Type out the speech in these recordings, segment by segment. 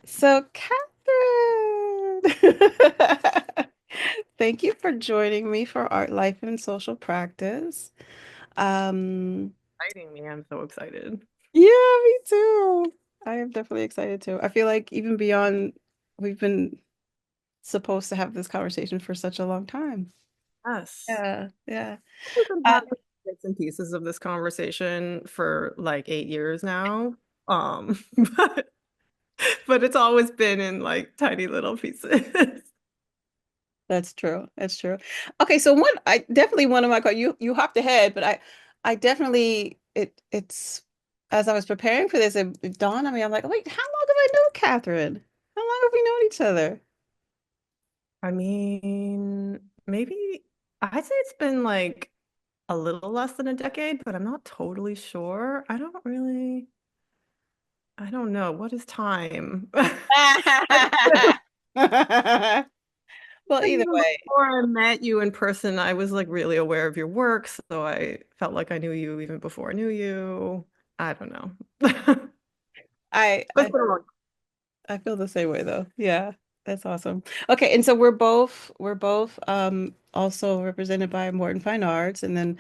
So, Catherine, thank you for joining me for Art, Life, and Social Practice. Um, Exciting me. I'm so excited. yeah, me too. I am definitely excited too. I feel like even beyond, we've been supposed to have this conversation for such a long time. Yes. Yeah, yeah. We've been Uh, having bits and pieces of this conversation for like 8 years now. Um, but but it's always been in like tiny little pieces. that's true. That's true. Okay, so I definitely one of my you hopped ahead, but I definitely it's as I was preparing for this, it dawned on me. I'm like, wait, how long have I known Catherine? How long have we known each other? I mean, maybe I'd say it's been like a little less than a decade, but I'm not totally sure. I don't know. What is time? Well, either Even way, before I met you in person, I was like really aware of your work, so I felt like I knew you even before I knew you. I don't know. I But I I feel the same way though. Yeah, that's awesome. Okay, and so we're both also represented by Morton Fine Arts, and then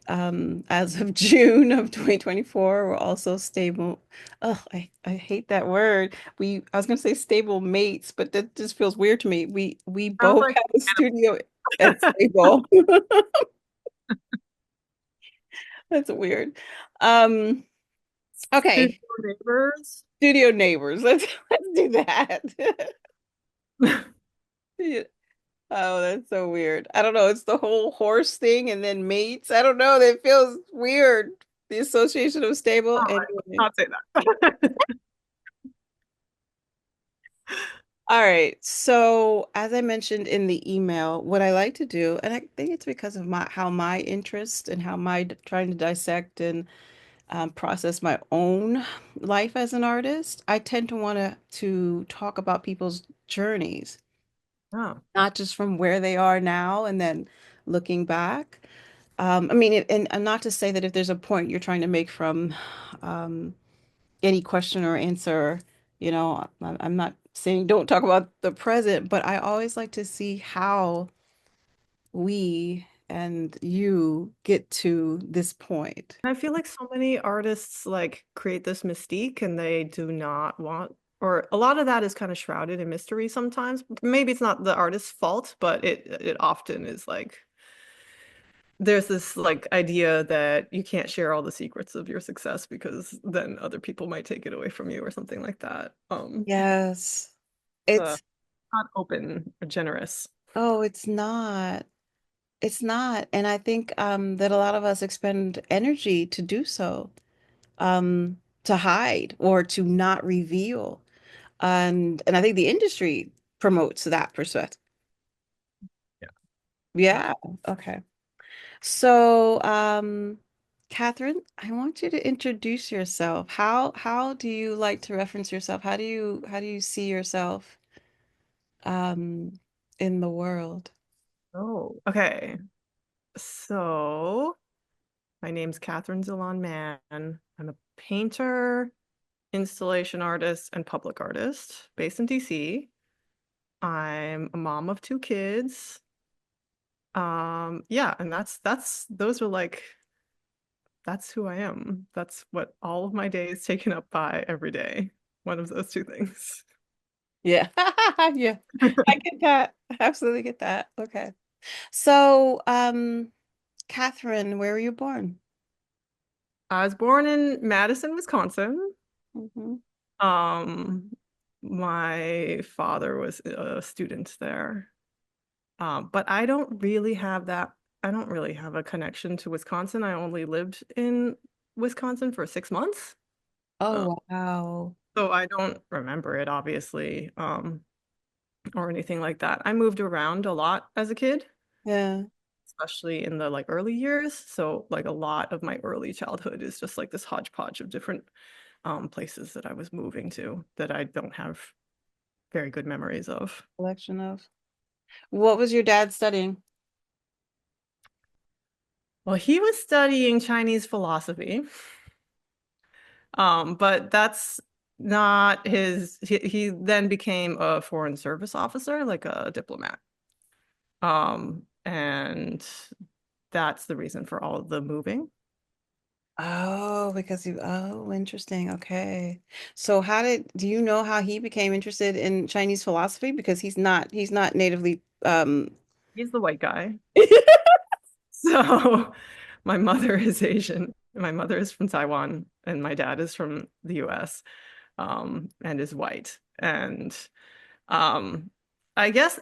as of June of 2024, we're also stable. Oh, I hate that word. I was gonna say stable mates, but that just feels weird to me. We sounds both like have a studio at Stable. That's weird. Um, studio okay. neighbors. Studio neighbors. Let's do that. Yeah. Oh, that's so weird. I don't know. It's the whole horse thing and then mates. I don't know. That feels weird. The association of stable. All right, let's Anyway. not say that. All right. So, as I mentioned in the email, what I like to do, and I think it's because of my interest and how my trying to dissect and process my own life as an artist, I tend to want to talk about people's journeys, Oh, not just from where they are now and then looking back. I mean, and not to say that if there's a point you're trying to make from um, any question or answer, I'm not saying don't talk about the present, but I always like to see how we and you get to this point. I feel like so many artists like create this mystique and they do not want, or a lot of that is kind of shrouded in mystery sometimes. Maybe it's not the artist's fault, but it often is like there's this like idea that you can't share all the secrets of your success because then other people might take it away from you or something like that. Yes. Uh, It's, not open or generous. oh, it's not. It's not. And I think that a lot of us expend energy to do so, to hide or to not reveal. And I think the industry promotes that perspective. Yeah. Uh, Yeah. Okay. So, Catherine, I want you to introduce yourself. How do you like to reference yourself? How do you see yourself um in the world? oh, okay. So my name's Katherine Tzu-Lan Mann. I'm a painter, installation artist, and public artist based in DC. I'm a mom of two kids. Yeah, and that's those are like that's who I am. That's what all of my day is taken up by every day. One of those two things. Yeah. Yeah. I get that. I absolutely get that. Okay. So, Catherine, where were you born? I was born in Madison, Wisconsin. Hmm. Um, my father was a student there. But I don't really have that. I don't really have a connection to Wisconsin. I only lived in Wisconsin for 6 months. Uh, Oh, wow. so I don't remember it, obviously, or anything like that. I moved around a lot as a kid, Yeah. especially in the like early years. So like a lot of my early childhood is just like this hodgepodge of different places that I was moving to that I don't have very good memories of. Collection of. What was your dad studying? Well, he was studying Chinese philosophy. But that's not his he then became a foreign service officer, like a diplomat. And that's the reason for all of the moving. Oh, because you, oh, interesting. Okay. So do you know how he became interested in Chinese philosophy? Because he's not natively, He's the white guy. So my mother is Asian. My mother is from Taiwan, and my dad is from the US, and is white. And um, I guess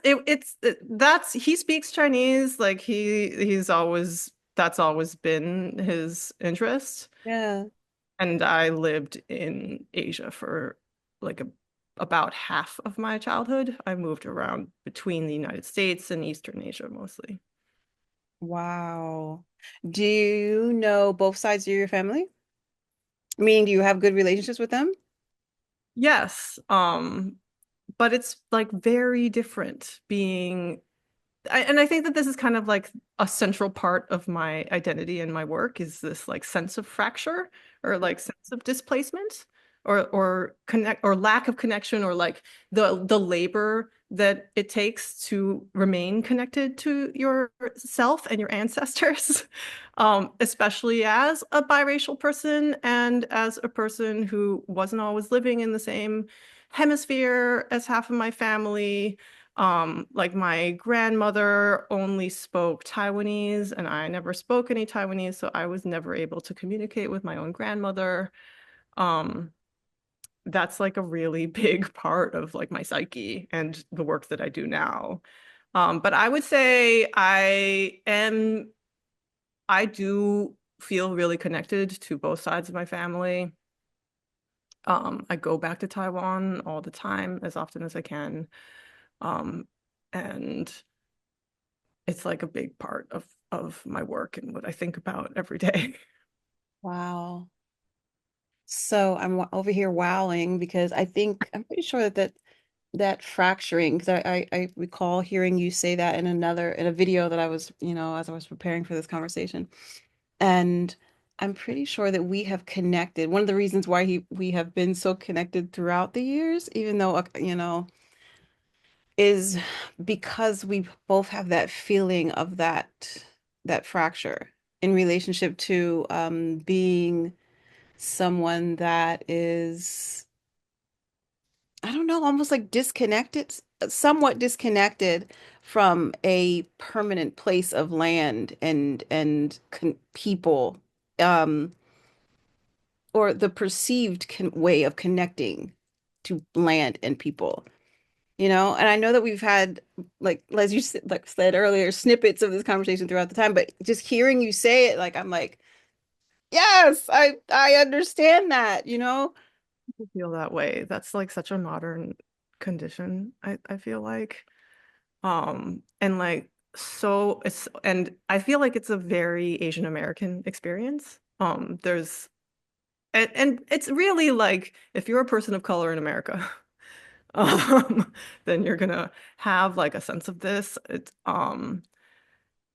that's he speaks Chinese. Like he's always that's always been his interest. yeah. And I lived in Asia for like about half of my childhood. I moved around between the United States and Eastern Asia mostly. Wow. Do you know both sides of your family? Meaning, do you have good relationships with them? Yes, but it's like very different being and I think that this is kind of like a central part of my identity and my work is this like sense of fracture or like sense of displacement or connect or lack of connection or like the labor that it takes to remain connected to yourself and your ancestors, especially as a biracial person and as a person who wasn't always living in the same hemisphere as half of my family. Like my grandmother only spoke Taiwanese and I never spoke any Taiwanese, so I was never able to communicate with my own grandmother. Um, that's like a really big part of like my psyche and the work that I do now. But I would say I do feel really connected to both sides of my family. I go back to Taiwan all the time, as often as I can. Um, and it's like a big part of my work and what I think about every day. Wow. So over here wowing because I'm pretty sure that fracturing, because I recall hearing you say that in a video that I was, as I was preparing for this conversation. And I'm pretty sure that we have connected. One of the reasons why we have been so connected throughout the years, even though, is because we both have that feeling of that fracture in relationship to being someone that is, I don't know, almost like disconnected, somewhat disconnected from a permanent place of land and con people, um, or the perceived way of connecting to land and people. And I know that we've had, like, as you like said earlier, snippets of this conversation throughout the time, but just hearing you say it, like, I'm like, yes, I understand that. I feel that way. That's like such a modern condition, I feel like. And like so it's and I feel like it's a very Asian American experience. And it's really like if you're a person of color in America, then you're gonna have like a sense of this.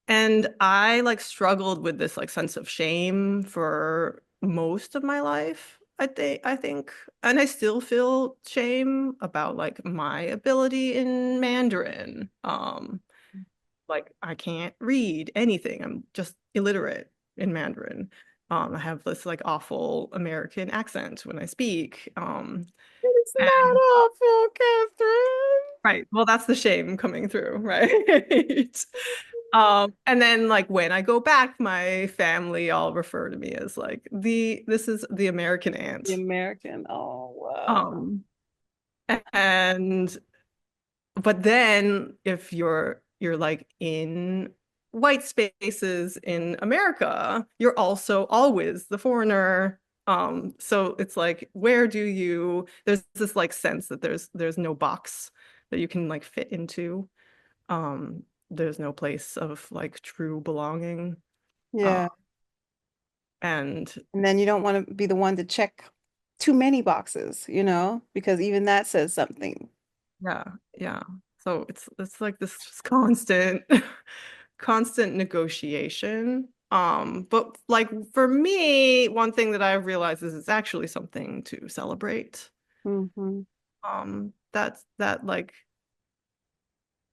And I like struggled with this like sense of shame for most of my life. I think, and I still feel shame about like my ability in Mandarin. Like I can't read anything. I'm just illiterate in Mandarin. I have this like awful American accent when I speak. It's not And awful, Catherine. right, well, that's the shame coming through, right? And then like when I go back, my family all refer to me as like this is the American The aunt. American. Oh, wow. Um, and but then if you're like in white spaces in America, you're also always the foreigner. So it's like where do you there's this like sense that there's no box that you can like fit into. There's no place of like true belonging. Uh, Yeah. and And then you don't want to be the one to check too many boxes, because even that says something. yeah, yeah. So it's like this just constant constant negotiation. But like for me, one thing that I realized is it's actually something to celebrate. Hmm. That like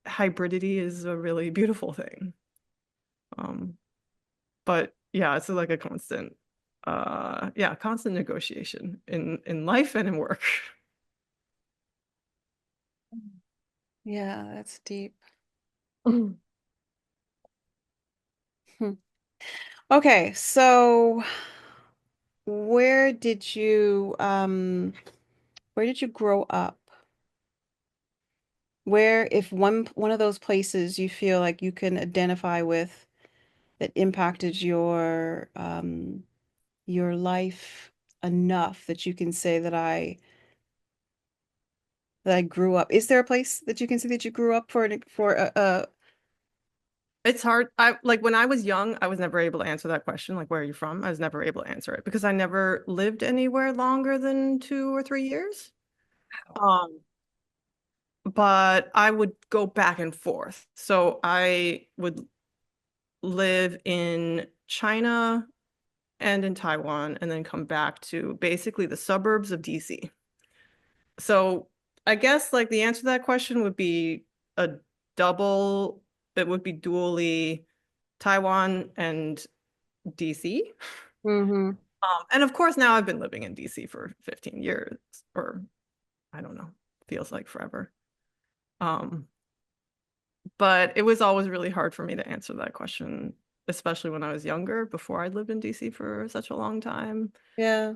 hybridity is a really beautiful thing. Um, but yeah, it's like a constant, yeah, constant negotiation in life and in work. Yeah, that's deep. Mm. Hmm. Okay, so where did you where did you grow up? Where, if one of those places you feel like you can identify with that impacted your life enough that you can say that I grew up. Is there a place that you can say that you grew up for a It's hard. I like when I was young, I was never able to answer that question, like where are you from? I was never able to answer it because I never lived anywhere longer than 2 or 3 years. Um, but I would go back and forth. So I would live in China and in Taiwan and then come back to basically the suburbs of DC. So I guess like the answer to that question would be a double, it would be dually Taiwan and DC. hmm And of course, now I've been living in DC for 15 years, or I don't know, feels like forever. Um, but it was always really hard for me to answer that question, especially when I was younger, before I lived in DC for such a long time, Yeah.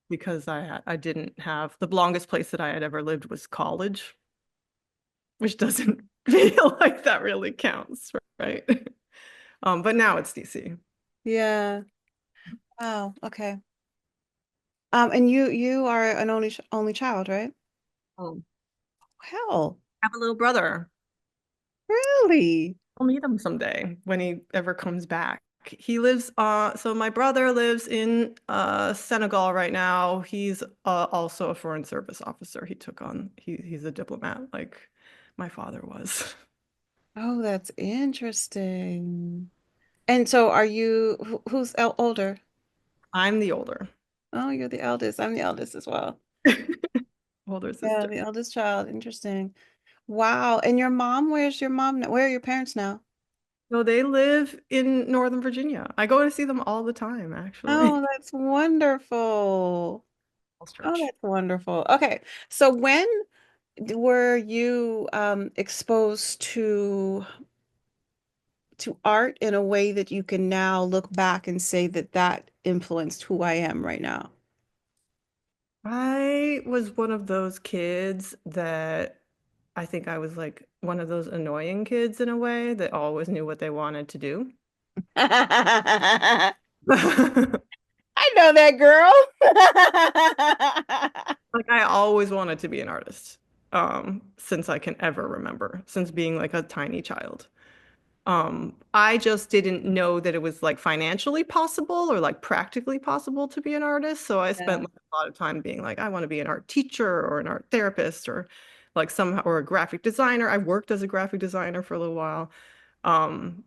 because I didn't have the longest place that I had ever lived was college, which doesn't feel like that really counts, right? But now it's DC. Yeah. Wow. Okay. And you are an only child, right? Oh, Hell, I have a little brother. really? I'll meet him someday when he ever comes back. He lives so my brother lives in Senegal right now. He's also a foreign service officer. He's a diplomat like my father was. Oh, that's interesting. And so are who's older? I'm the older Oh, you're the eldest. I'm the eldest as well. older Yeah, sister. the eldest child. Interesting. Wow. And your mom, where's your mom now? Where are your parents now? So they live in Northern Virginia. I go to see them all the time, actually. Oh, that's wonderful. Falls Oh, Church. that's wonderful. Okay. So when were you exposed to art in a way that you can now look back and say that that influenced who I am right now? I was one of those kids that I think I was like one of those annoying kids in a way that always knew what they wanted to do. I Like know that girl. I always wanted to be an artist, since I can ever remember, since being like a tiny child. I just didn't know that it was like financially possible or like practically possible to be an artist. So I spent Yeah. like, a lot of time being like, I want to be an art teacher or an art therapist or like somehow or a graphic designer. I worked as a graphic designer for a little while. Um,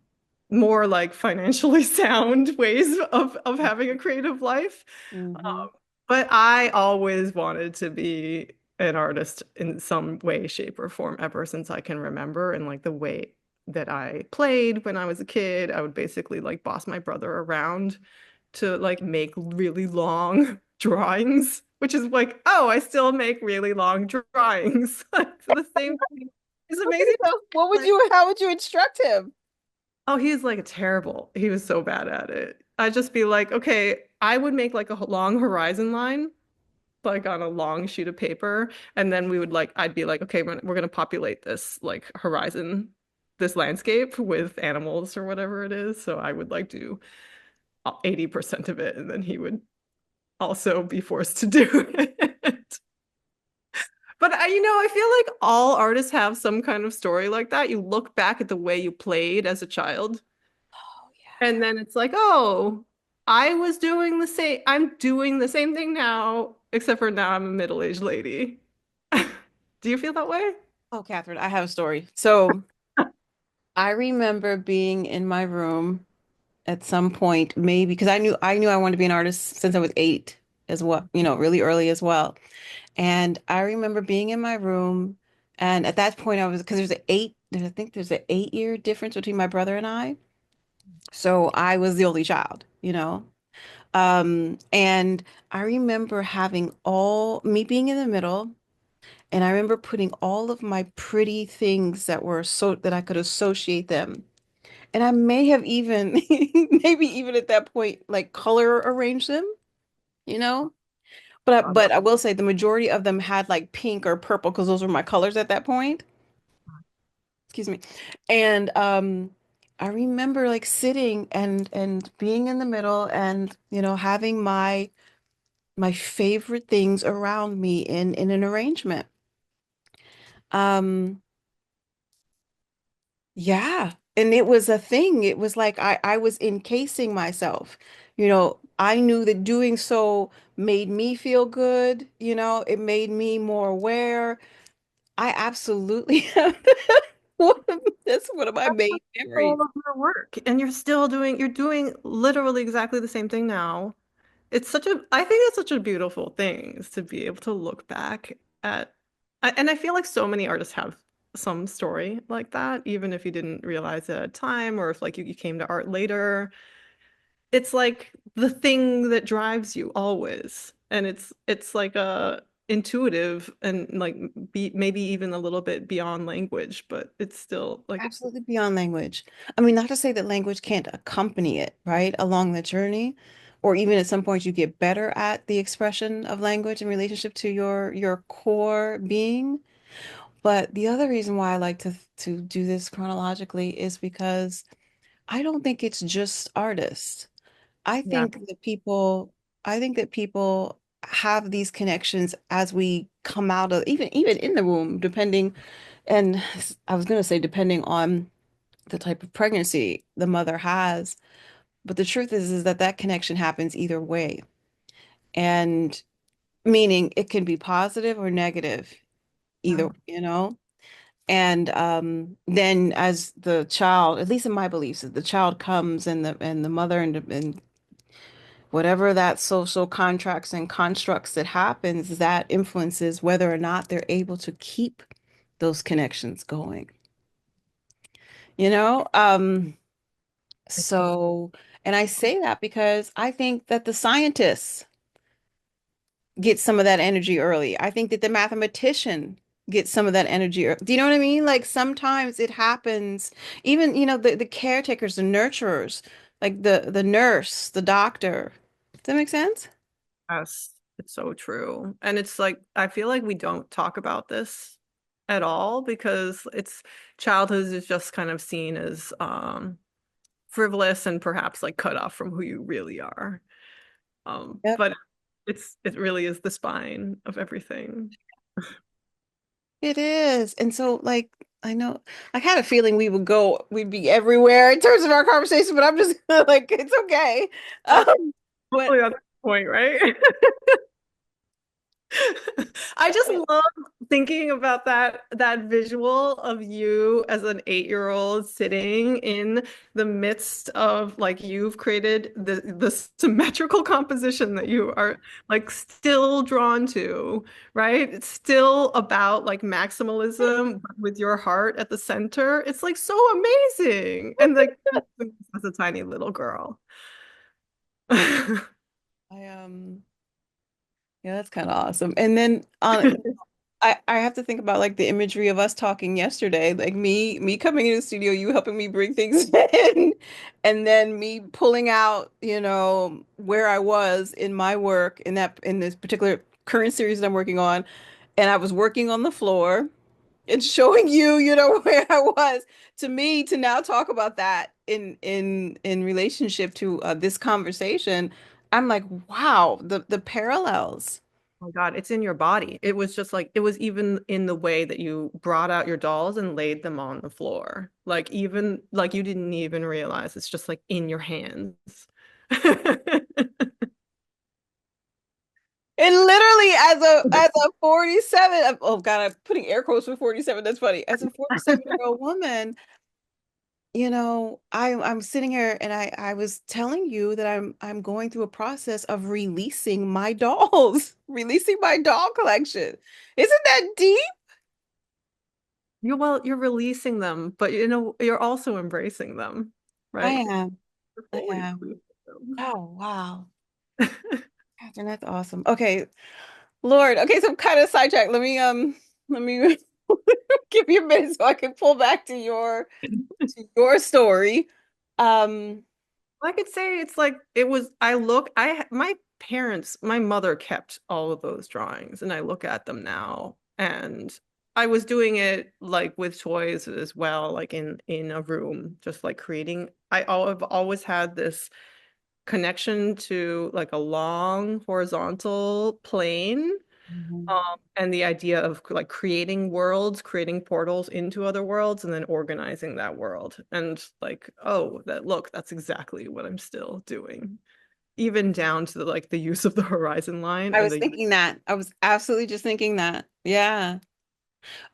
More like financially sound ways of having a creative life. Hmm. But I always wanted to be an artist in some way, shape, or form ever since I can remember. And like the way that I played when I was a kid, I would basically like boss my brother around to like make really long drawings, which is like, oh, I still make really long drawings. It's the same thing. It's Okay, amazing. so how would you instruct him? Oh, he's like terrible. He was so bad at it. I'd just be like, okay, I would make like a long horizon line like on a long sheet of paper, and then we would like I'd be like, okay, we're gonna populate this like horizon, this landscape with animals or whatever it is. So I would like do 80% of it, and then he would also be forced to do it. But I feel like all artists have some kind of story like that. You look back at the way you played as a child, Oh, and then it's like, oh, I'm doing the same thing now, except for now I'm a middle-aged lady. Do you feel that way? oh, Catherine, I have a story. So I remember being in my room at some point, maybe because I knew I wanted to be an artist since I was 8. as well, really early as well. And I remember being in my room, and at that point I was, because I think there's an 8 year difference between my brother and I. So I was the only child. And I remember having me being in the middle, and I remember putting all of my pretty things that I could associate them. And I may have even, maybe even at that point, like color arranged them, you know? But I will say the majority of them had like pink or purple because those were my colors at that point. Excuse me. And I remember like sitting and being in the middle and having my favorite things around me in an arrangement. Um yeah, and it was a thing. It was like I was encasing myself. I knew that doing so made me feel good, it made me more aware. I absolutely have that's one of my That's main all memories. of your work, and you're doing literally exactly the same thing now. I think it's such a beautiful thing is to be able to look back at, and I feel like so many artists have some story like that, even if you didn't realize it at a time, or if like you came to art later. It's like the thing that drives you always. And it's like a intuitive and like maybe even a little bit beyond language, but it's still like Absolutely beyond language. I mean, not to say that language can't accompany it, right, along the journey, or even at some point you get better at the expression of language in relationship to your core being. But the other reason why I like to do this chronologically is because I don't think it's just artists. I yeah. think that people, I think that people have these connections as we come out of even in the womb, depending, and I was going to say depending on the type of pregnancy the mother has. But the truth is that that connection happens either way. And meaning it can be positive or negative, Yeah. either. And then as the child, at least in my beliefs, as the child comes and the mother and whatever that social contracts and constructs that happens, that influences whether or not they're able to keep those connections going. You know? So, and I say that because I think that the scientists get some of that energy early. I think that the mathematician gets some of that energy. Do you know what I mean? Like sometimes it happens, even, the caretakers, the nurturers, like the nurse, the doctor. Does that make sense? Yes, it's so true. And it's like, I feel like we don't talk about this at all because it's childhood is just kind of seen as frivolous and perhaps like cut off from who you really are. Yep. But it really is the spine of everything. It is. And so like I know I had a feeling we'd be everywhere in terms of our conversation, but I'm just like it's okay. Well, But hopefully that's the point, right? I just love thinking about that visual of you as an 8-year-old sitting in the midst of like you've created the symmetrical composition that you are like still drawn to, right? It's still about like maximalism but with your heart at the center. It's like so amazing. And like as a tiny little girl. I yeah, that's kind of awesome. And then on I have to think about like the imagery of us talking yesterday, like me coming into the studio, you helping me bring things in, and then me pulling out, where I was in my work in this particular current series that I'm working on, and I was working on the floor and showing you, where I was. To me, to now talk about that in relationship to this conversation, I'm like, wow, the parallels. Oh my God, it's in your body. It was just like, it was even in the way that you brought out your dolls and laid them on the floor. Like, even like you didn't even realize it's just like in your hands. And literally as a 47, oh God, I'm putting air quotes for 47. That's funny. As a 47-year-old woman, I'm sitting here and I was telling you that I'm going through a process of releasing my dolls, releasing my doll collection. Isn't that deep? You're releasing them, but you're also embracing them, I right? am. You're I fully am. embracing them. Oh, wow. Catherine, that's awesome. Okay, Lord. Okay, so I'm kind of sidetracked. Let me give you a minute so I can pull back to your story. Um, I could say it's like it was. My parents, my mother kept all of those drawings, and I look at them now, and I was doing it like with toys as well, like in a room, just like creating. I've always had this connection to like a long horizontal plane. Mhm. And the idea of like creating worlds, creating portals into other worlds, and then organizing that world. And like, oh, that's exactly what I'm still doing. Even down to the use of the horizon line I and was the thinking that. I was absolutely just thinking that. Yeah.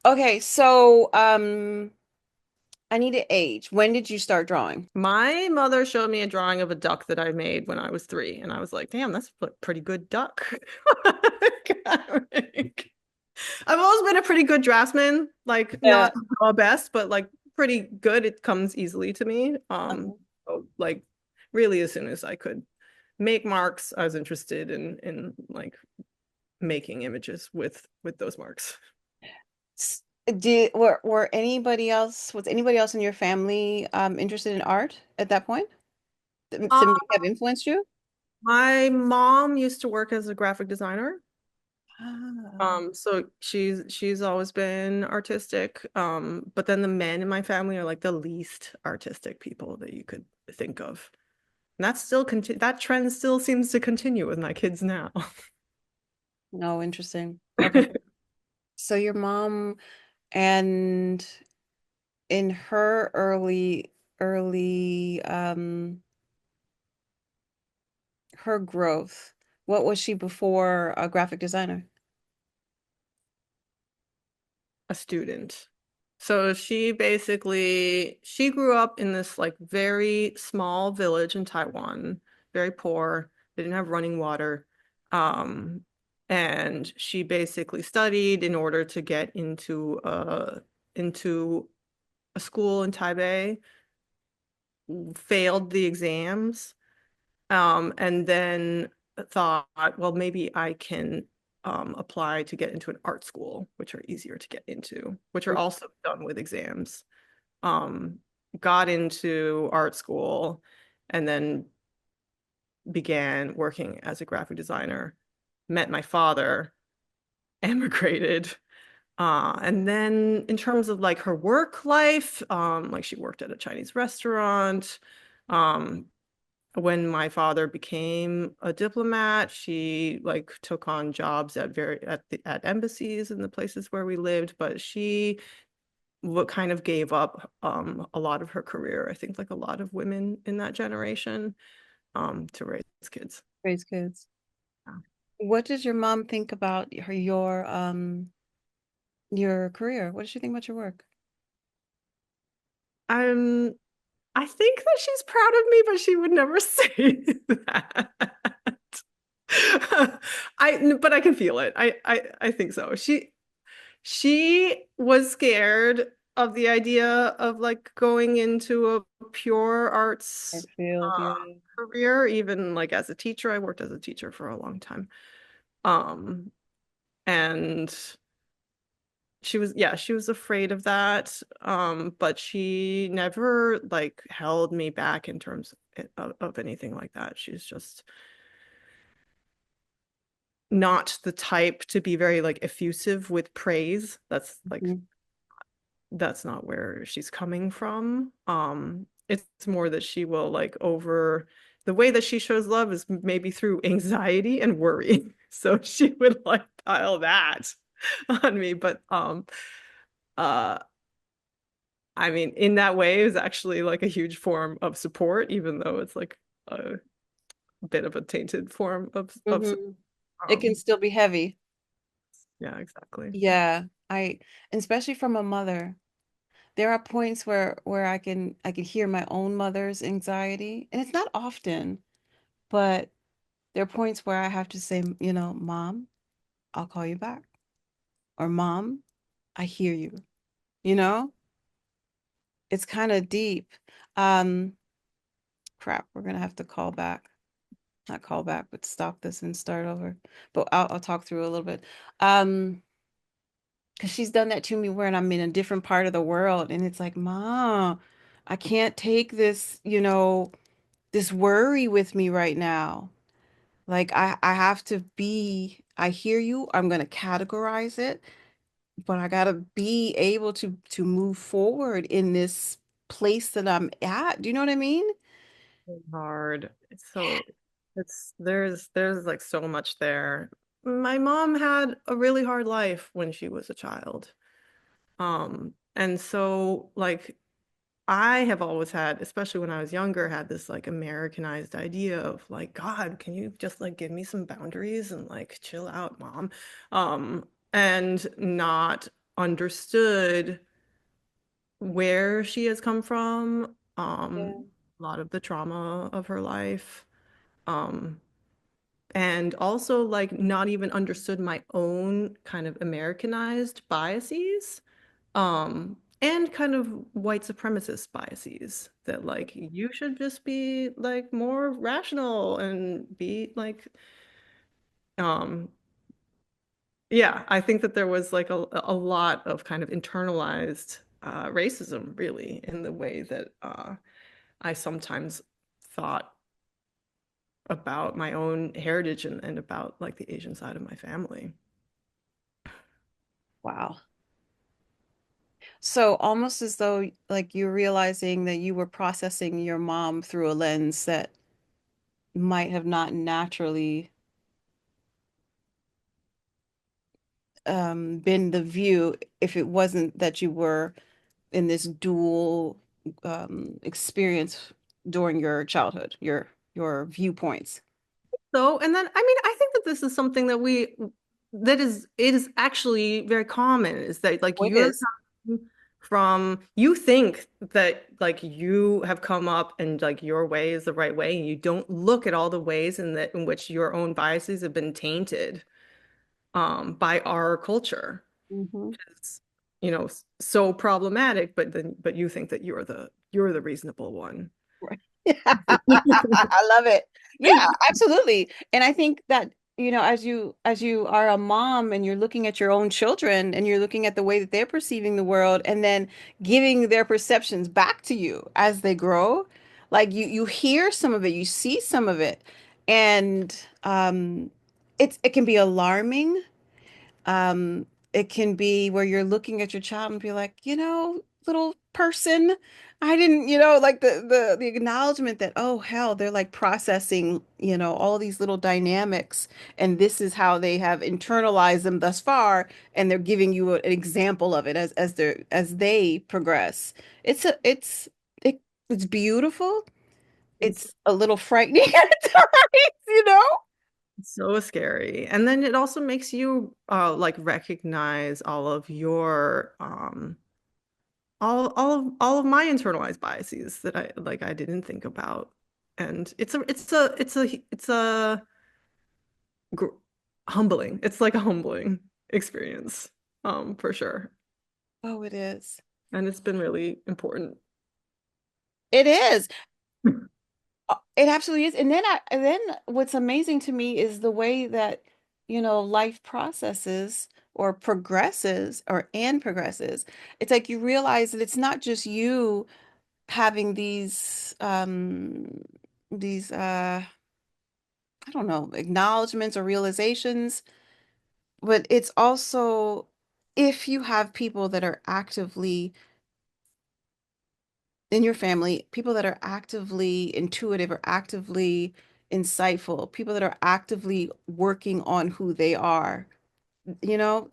Okay, so I need to age. When did you start drawing? my mother showed me a drawing of a duck that I made when I was 3, and I was like, damn, that's a pretty good duck. I've always been a pretty good draftsman, like Yeah. not the best, but like pretty good. It comes easily to me. Uh-huh. So, like really as soon as I could make marks, I was interested in like making images with those marks. Was anybody else in your family interested in art at that point Uh, to have influenced you? my mom used to work as a graphic designer. Ah, So she's always been artistic. But then the men in my family are like the least artistic people that you could think of. And that trend still seems to continue with my kids now. no, interesting. Okay. So your mom and in her early her growth, what was she before a graphic designer? A student. So she grew up in this like very small village in Taiwan, very poor. They didn't have running water. Um, and she basically studied in order to get into a school in Taipei, failed the exams, and then thought, well, maybe I can apply to get into an art school, which are easier to get into, which are also done with exams. Um, got into art school and then began working as a graphic designer. Met my father, emigrated. And then in terms of like her work life, like she worked at a Chinese restaurant. Um, when my father became a diplomat, she like took on jobs at embassies in the places where we lived, but she what kind of gave up a lot of her career, I think like a lot of women in that generation, to raise kids. Raise kids. Yeah. What does your mom think about your career? What does she think about your work? Um, I think that she's proud of me, but she would never say that. But I can feel it. I think so. She was scared of the idea of like going into a pure arts Art field, yeah. career, even like as a teacher. I worked as a teacher for a long time. Um, and she was afraid of that. But she never like held me back in terms of anything like that. She's just not the type to be very like effusive with praise. Mhm. That's not where she's coming from. It's more that she will like over the way that she shows love is maybe through anxiety and worry. So she would like pile that on me. But uh I mean in that way is actually like a huge form of support, even though it's like a bit of a tainted form of Mhm. It can um still be heavy. yeah, exactly. Yeah, and especially from a mother. there are points where I can hear my own mother's anxiety, and it's not often, but there are points where I have to say, Mom, I'll call you back, or Mom, I hear you. You know, it's kind of deep. Um, Crap, we're gonna have to call back. Not call back, but stop this and start over. But I'll talk through a little bit. Um, because she's done that to me when I'm in a different part of the world, and it's like, Mom, I can't take this, this worry with me right now. Like I have to be, I hear you, I'm gonna categorize it, but I gotta be able to move forward in this place that I'm at. Do you know what I mean? So hard. There's like so much there. My mom had a really hard life when she was a child. And so like I have always had, especially when I was younger, had this like Americanized idea of like, God, can you just like give me some boundaries and like chill out, mom? And not understood where she has come from, Yeah. a lot of the trauma of her life, um, and also like not even understood my own kind of Americanized biases, and kind of white supremacist biases that like you should just be like more rational and be like, um, yeah, I think that there was like a lot of kind of internalized racism really in the way that I sometimes thought about my own heritage and about like the Asian side of my family. Wow. So almost as though like you're realizing that you were processing your mom through a lens that might have not naturally been the view if it wasn't that you were in this dual experience during your childhood, your viewpoints. So, and then I mean, I think that this is something that it is actually very common is that like Oh, it you're is. coming from you think that like you have come up and like your way is the right way and you don't look at all the ways in which your own biases have been tainted by our culture. Hmm. It's, so problematic, but you think that you're the reasonable one. Right. I love it. Yeah, absolutely. And I think that, as you are a mom and you're looking at your own children and you're looking at the way that they're perceiving the world and then giving their perceptions back to you as they grow, like you hear some of it, you see some of it, and it can be alarming. Um, it can be where you're looking at your child and be like, little person, I didn't, like the acknowledgement that, oh hell, they're like processing, all these little dynamics, and this is how they have internalized them thus far, and they're giving you an example of it as they progress. It's a it, it's beautiful. It's It's a little frightening at times. so scary. And then it also makes you like recognize all of your all of my internalized biases that I didn't think about. And it's a gr humbling. It's like a humbling experience, for sure. Oh, it is. And it's been really important. It is. It absolutely is. And then what's amazing to me is the way that, life processes or progresses and progresses. It's like you realize that it's not just you having these I don't know, acknowledgments or realizations, but it's also if you have people that are actively in your family, people that are actively intuitive or actively insightful, people that are actively working on who they are, you know,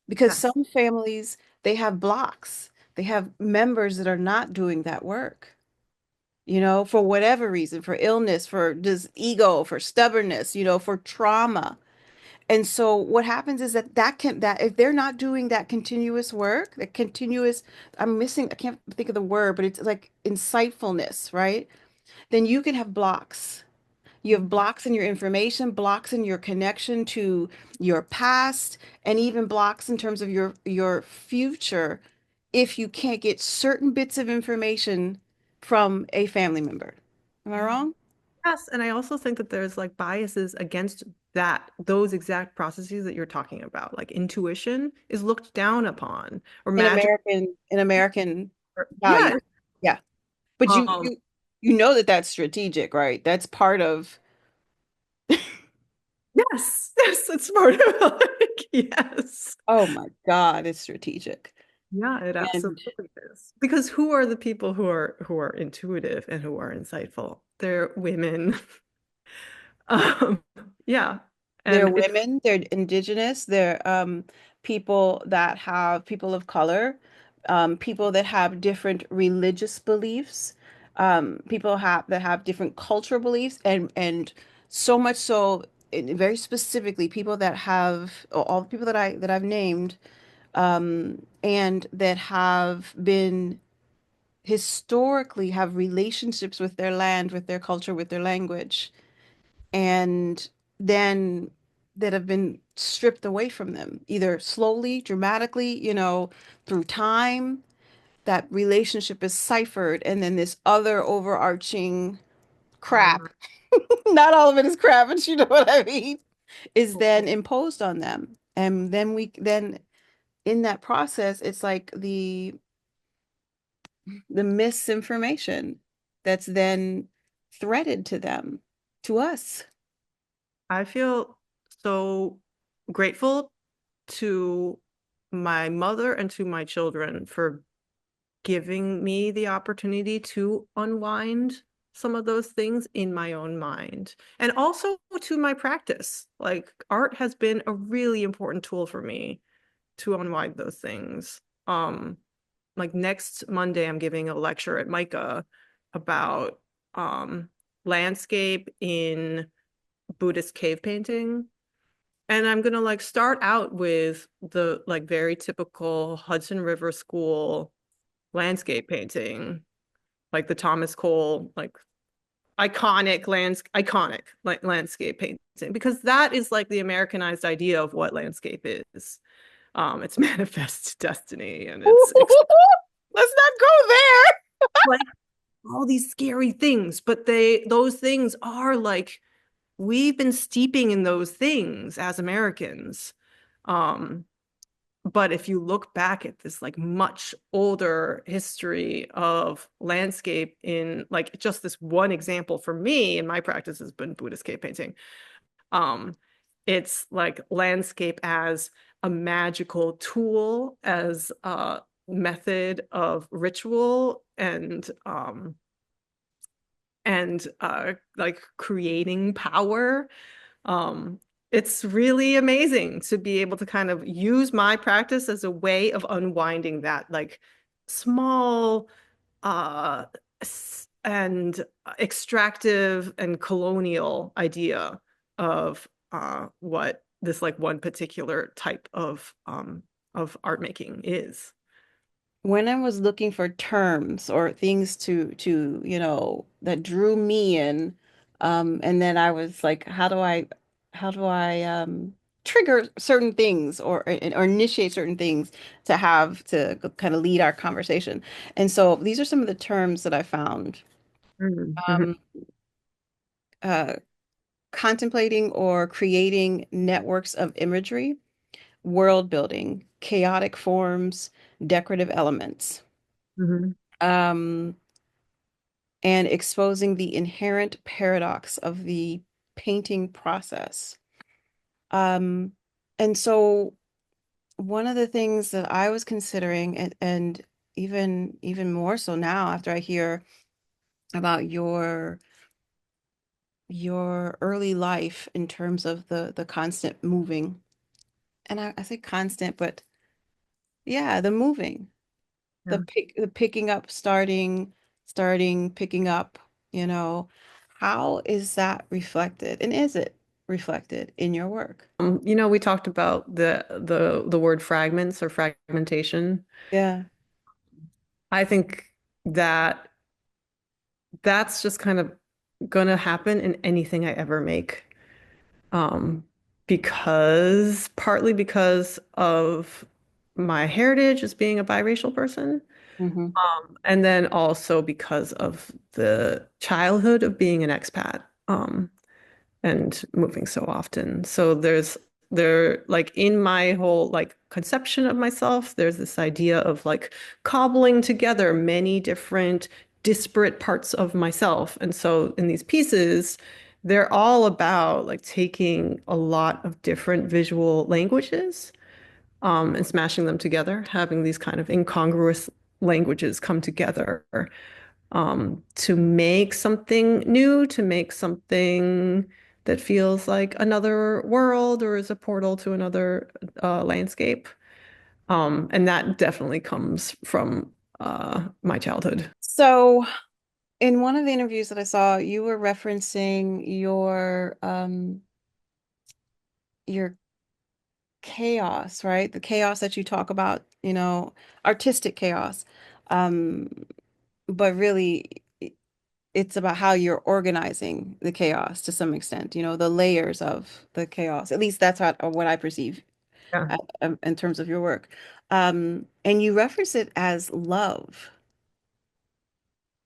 because Yes. some families, they have blocks. They have members that are not doing that work, for whatever reason, for illness, for just ego, for stubbornness, for trauma. And so what happens is that if they're not doing that continuous work, that continuous, I'm missing, I can't think of the word, but it's like insightfulness, right? Then you can have blocks. You have blocks in your information, blocks in your connection to your past, and even blocks in terms of your future if you can't get certain bits of information from a family member. Am I wrong? Yes, and I also think that there's like biases against those exact processes that you're talking about. Like intuition is looked down upon, or magic. In American value. Yeah. Yeah. But Um, you know that that's strategic, right? That's part of yes, yes, it's part of like, yes. oh my God, it's strategic. Yeah, it And absolutely is. Because who are the people who are intuitive and who are insightful? They're women. Um, yeah. they're And it's women, they're indigenous, they're people of color, people that have different religious beliefs, people have that have different cultural beliefs, and so much so, very specifically, people that have all the people that I've named, and that have been historically have relationships with their land, with their culture, with their language, and then that have been stripped away from them, either slowly, dramatically, through time. That relationship is ciphered, and then this other overarching crap, not all of it is crap, but you know what I mean, is then imposed on them. And then in that process, it's like the misinformation that's then threaded to them, to us. I feel so grateful to my mother and to my children for giving me the opportunity to unwind some of those things in my own mind. And also to my practice. Like art has been a really important tool for me to unwind those things. Like next Monday, I'm giving a lecture at Micah about landscape in Buddhist cave painting. And I'm gonna like start out with the like very typical Hudson River School landscape painting, like the Thomas Cole, like iconic like landscape painting, because that is like the Americanized idea of what landscape is. It's manifest destiny and it's Let's not go there. like all these scary things, but those things are like we've been steeping in those things as Americans. Um, but if you look back at this like much older history of landscape in like just this one example for me in my practice has been Buddhist cave painting. Um, it's like landscape as a magical tool, as a method of ritual and like creating power. Um, it's really amazing to be able to kind of use my practice as a way of unwinding that like small uh and extractive and colonial idea of what this like one particular type of art making is. When I was looking for terms or things that drew me in, and then I was like, how do I trigger certain things or initiate certain things to have to kind of lead our conversation. And so these are some of the terms that I found. Mhm. Um, uh, Contemplating or creating networks of imagery, world building, chaotic forms, decorative elements. Mhm. Um, and exposing the inherent paradox of the painting process. Um, and so one of the things that I was considering, and even more so now after I hear about your early life in terms of the constant moving, and I say constant, but yeah, the moving, Yeah. the picking up, starting, picking up, you know, how is that reflected? And is it? reflected in your work? We talked about the word fragments or fragmentation. Yeah. I think that that's just kind of gonna happen in anything I ever make. Um, because partly because of my heritage as being a biracial person, Hmm. and then also because of the childhood of being an expat. And moving so often. So there like in my whole like conception of myself, there's this idea of like cobbling together many different disparate parts of myself. And so in these pieces, they're all about like taking a lot of different visual languages, and smashing them together, having these kind of incongruous languages come together, to make something new, to make something that feels like another world or is a portal to another landscape. And that definitely comes from my childhood. So, in one of the interviews that I saw, you were referencing your chaos, right? The chaos that you talk about, artistic chaos. Um, but really it's about how you're organizing the chaos to some extent, the layers of the chaos. At least that's how, or what I perceive Yeah. in terms of your work. And you reference it as love.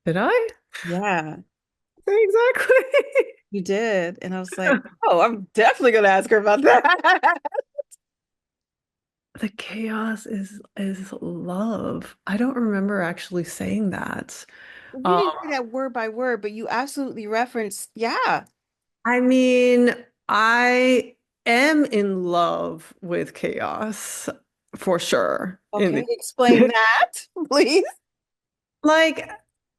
Did I? Yeah, Exactly. you did. And I was like, oh, I'm definitely gonna ask her about that. The chaos is love. I don't remember actually saying that. You Um, didn't say that word by word, but you absolutely referenced, yeah. I mean, I am in love with chaos for sure. Okay, explain that, please. Like,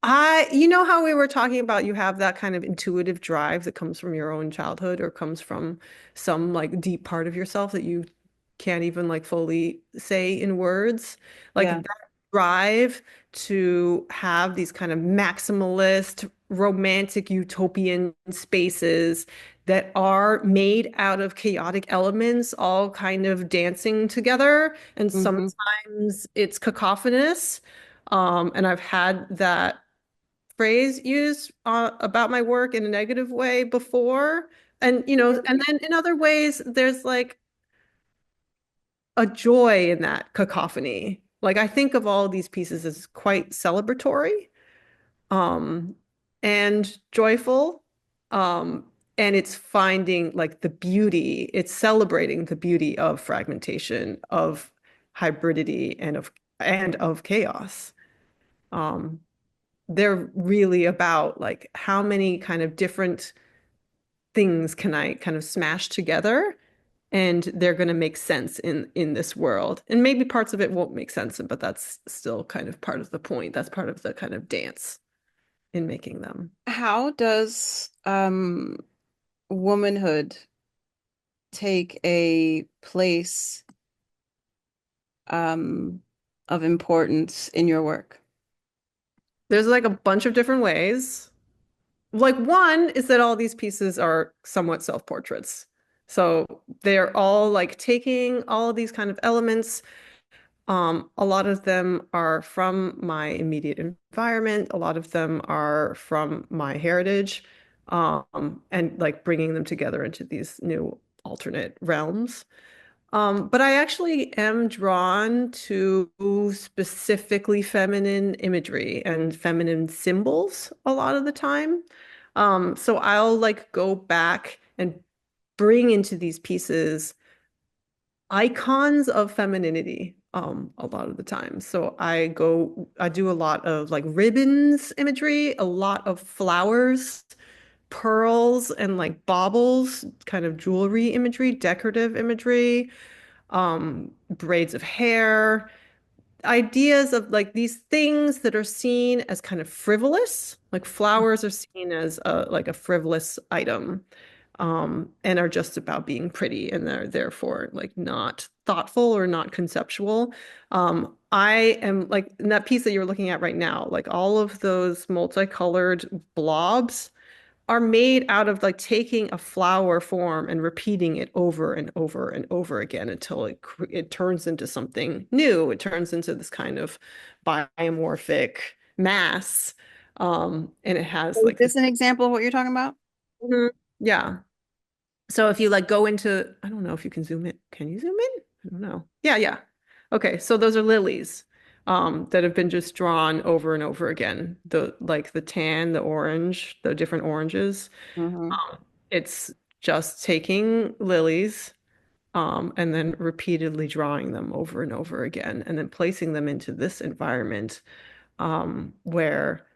how we were talking about you have that kind of intuitive drive that comes from your own childhood or comes from some like deep part of yourself that you can't even like fully say in words. Like Yeah. that drive to have these kind of maximalist, romantic, utopian spaces that are made out of chaotic elements, all kind of dancing together. And Hmm. sometimes it's cacophonous. And I've had that phrase used about my work in a negative way before. And then in other ways, there's like a joy in that cacophony. Like I think of all of these pieces as quite celebratory, um, and joyful. Um, and it's finding like the beauty, it's celebrating the beauty of fragmentation, of hybridity, and of chaos. Um, they're really about like how many kind of different things can I kind of smash together and they're going to make sense in this world. And maybe parts of it won't make sense, but that's still kind of part of the point. That's part of the kind of dance in making them. How does womanhood take a place um, of importance in your work? There's like a bunch of different ways. Like one is that all these pieces are somewhat self-portraits. So they're all like taking all of these kind of elements. A lot of them are from my immediate environment. A lot of them are from my heritage, and like bringing them together into these new alternate realms. But I actually am drawn to specifically feminine imagery and feminine symbols a lot of the time. So I'll like go back and bring into these pieces icons of femininity, a lot of the time. So I do a lot of like ribbons imagery, a lot of flowers, pearls, and like baubles, kind of jewelry imagery, decorative imagery, braids of hair, ideas of like these things that are seen as kind of frivolous, like flowers are seen as like a frivolous item, and are just about being pretty and they're therefore like not thoughtful or not conceptual. I am like in that piece that you're looking at right now, like all of those multicolored blobs are made out of like taking a flower form and repeating it over and over and over again until it turns into something new. It turns into this kind of biomorphic mass. And it has So is like this this. an example of what you're talking about? Mhm. Yeah. So if you like go into, I don't know if you can zoom in. Can you zoom in? I don't know. Yeah, yeah. Okay, so those are lilies that have been just drawn over and over again. The like the tan, the orange, the different oranges. Hmm. It's just taking lilies and then repeatedly drawing them over and over again, and then placing them into this environment where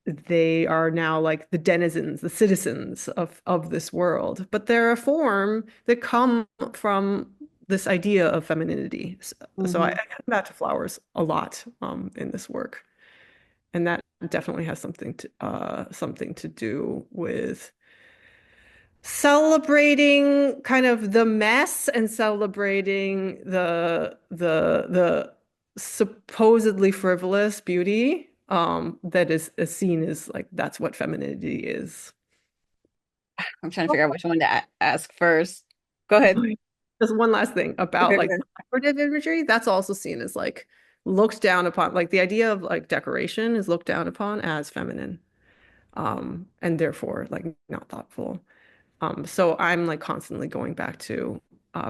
they are now like the denizens, the citizens of this world. But they're a form that come from this idea of femininity. So I Hmm. come back to flowers a lot in this work, and that definitely has something to do with celebrating kind of the mess and celebrating the supposedly frivolous beauty that is seen as like that's what femininity is. I'm trying to figure out which one to ask first. Go ahead. Just one last thing about Okay, like good. decorative imagery, that's also seen as like looked down upon. Like the idea of like decoration is looked down upon as feminine, and therefore like not thoughtful. So I'm like constantly going back to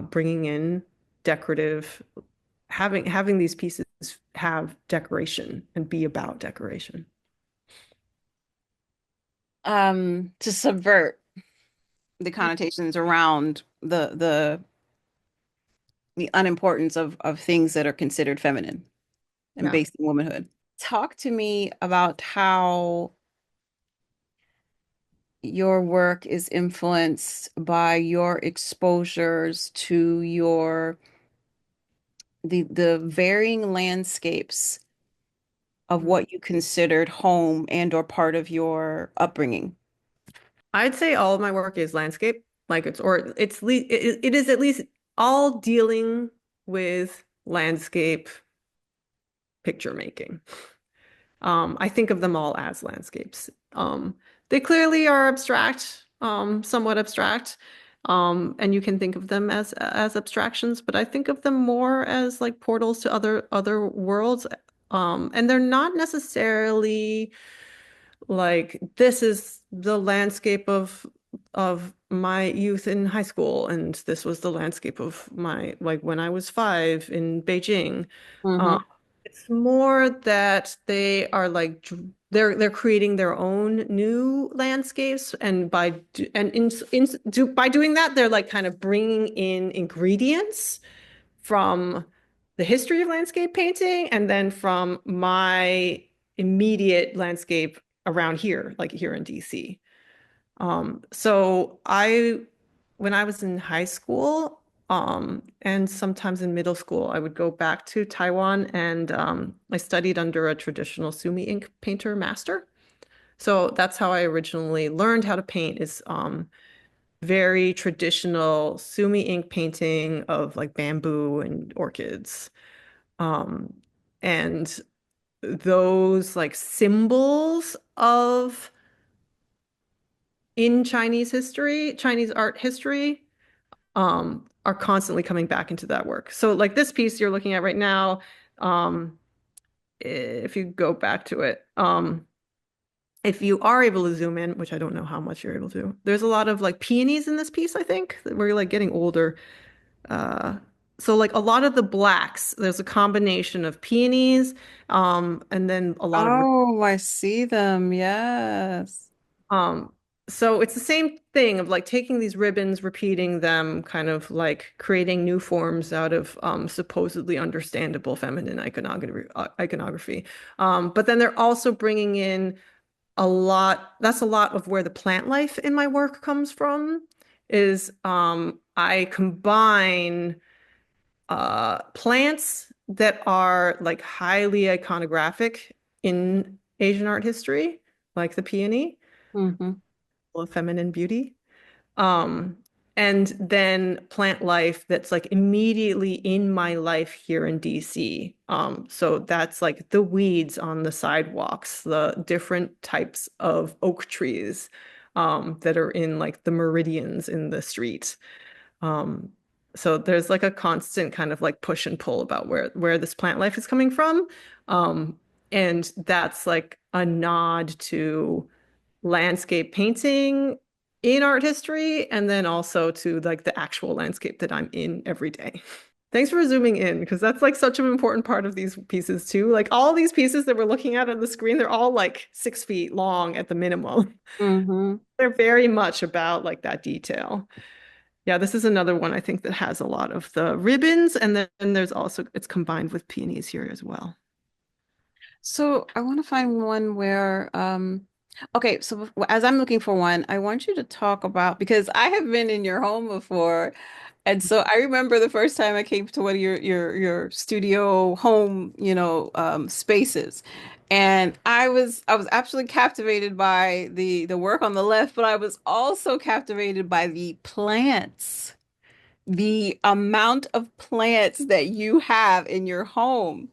bringing in decorative, having these pieces have decoration and be about decoration. To subvert the connotations around the unimportance of things that are considered feminine and Yeah. based in womanhood. Talk to me about how your work is influenced by your exposures to the varying landscapes of what you considered home and or part of your upbringing. I'd say all of my work is landscape. Like it is at least all dealing with landscape picture making. I think of them all as landscapes. They clearly are abstract, somewhat abstract, and you can think of them as abstractions, but I think of them more as like portals to other worlds. And they're not necessarily like this is the landscape of my youth in high school, and this was the landscape of my like when I was 5 in Beijing. Um, Hmm. it's more that they are like they're creating their own new landscapes, and by doing that, they're like kind of bringing in ingredients from the history of landscape painting and then from my immediate landscape around here, like here in DC. When I was in high school, and sometimes in middle school, I would go back to Taiwan and I studied under a traditional sumi ink painter master. So that's how I originally learned how to paint is very traditional sumi ink painting of like bamboo and orchids. Um, and those like symbols of in Chinese history, Chinese art history, are constantly coming back into that work. So like this piece you're looking at right now, if you go back to it, if you are able to zoom in, which I don't know how much you're able to, there's a lot of like peonies in this piece, I think. We're like getting older. Uh, so like a lot of the blacks, there's a combination of peonies, and then a lot of Oh, I see them. Yes. um, so it's the same thing of like taking these ribbons, repeating them, kind of like creating new forms out of supposedly understandable feminine iconography. But then they're also bringing in a lot, that's a lot of where the plant life in my work comes from, is I combine plants that are like highly iconographic in Asian art history, like the peony Hmm. of feminine beauty. Um, and then plant life that's like immediately in my life here in DC. So that's like the weeds on the sidewalks, the different types of oak trees, that are in like the meridians in the street. Um, so there's like a constant kind of like push and pull about where this plant life is coming from. Um, and that's like a nod to landscape painting in art history, and then also to like the actual landscape that I'm in every day. Thanks for zooming in because that's like such an important part of these pieces too. Like all these pieces that we're looking at on the screen, they're all like 6 feet long at the minimum. Mm-hmm. They're very much about like that detail. Yeah, this is another one I think that has a lot of the ribbons, and then there's also it's combined with peonies here as well. So I want to find one where, okay, so as I'm looking for one, I want you to talk about, because I have been in your home before. And so I remember the first time I came to one of your studio home, spaces. And I was absolutely captivated by the work on the left, but I was also captivated by the plants, the amount of plants that you have in your home.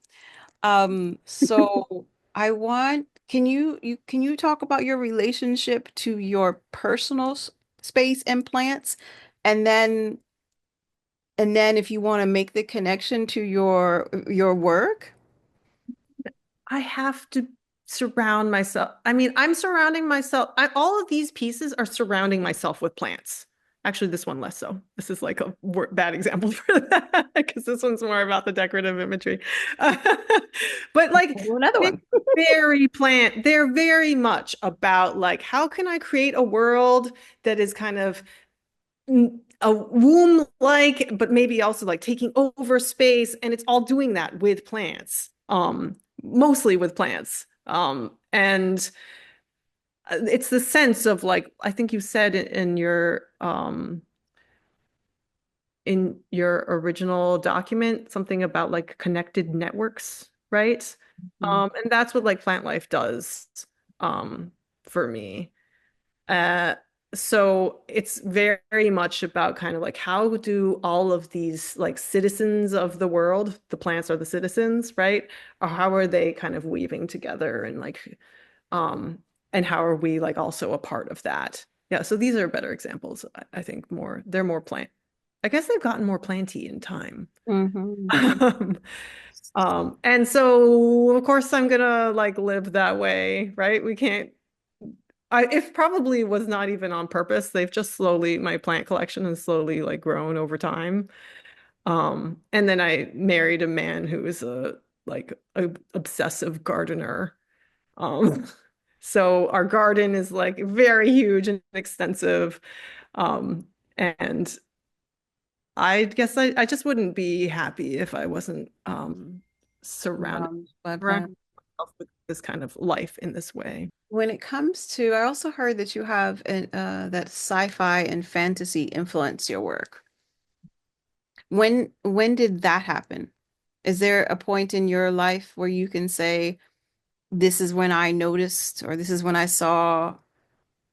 So I want, can you talk about your relationship to your personal space and plants? And then if you want to make the connection to your work. I have to surround myself. I mean, I'm surrounding myself. All of these pieces are surrounding myself with plants. Actually, this one less so. This is like a bad example for that because this one's more about the decorative imagery. But like, Oh, another they're one. they're very much about like, how can I create a world that is kind of a womb-like, but maybe also like taking over space, and it's all doing that with plants, mostly with plants. And it's the sense of like I think you said in your original document something about like connected networks, right? Mhm. And that's what like plant life does um, for me. Uh, so it's very much about kind of like how do all of these like citizens of the world, the plants are the citizens, right? Or how are they kind of weaving together um and how are we like also a part of that? Yeah, so these are better examples. I think more they're more plant. I guess they've gotten more planty in time. Mhm. Um, and so of course I'm gonna like live that way, right? We can't it probably was not even on purpose. They've just slowly, my plant collection has slowly like grown over time. And then I married a man who is a obsessive gardener. Um, so our garden is like very huge and extensive. Um, and I guess I just wouldn't be happy if I wasn't By surrounding plant. myself with this kind of life in this way. When it comes to, I also heard that you have that sci-fi and fantasy influence your work. When did that happen? Is there a point in your life where you can say, this is when I noticed, or this is when I saw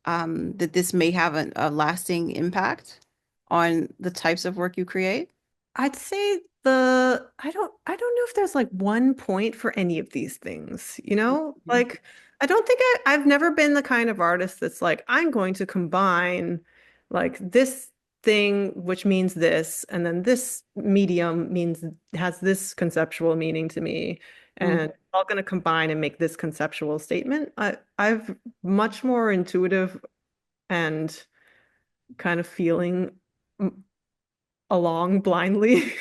that this may have a lasting impact on the types of work you create? I'd say I don't know if there's like one point for any of these things, you know? Mhm. Like I don't think I've never been the kind of artist that's like I'm going to combine like this thing which means this and then this medium means has this conceptual meaning to me Mhm. and all going to combine and make this conceptual statement. I've much more intuitive and kind of feeling along blindly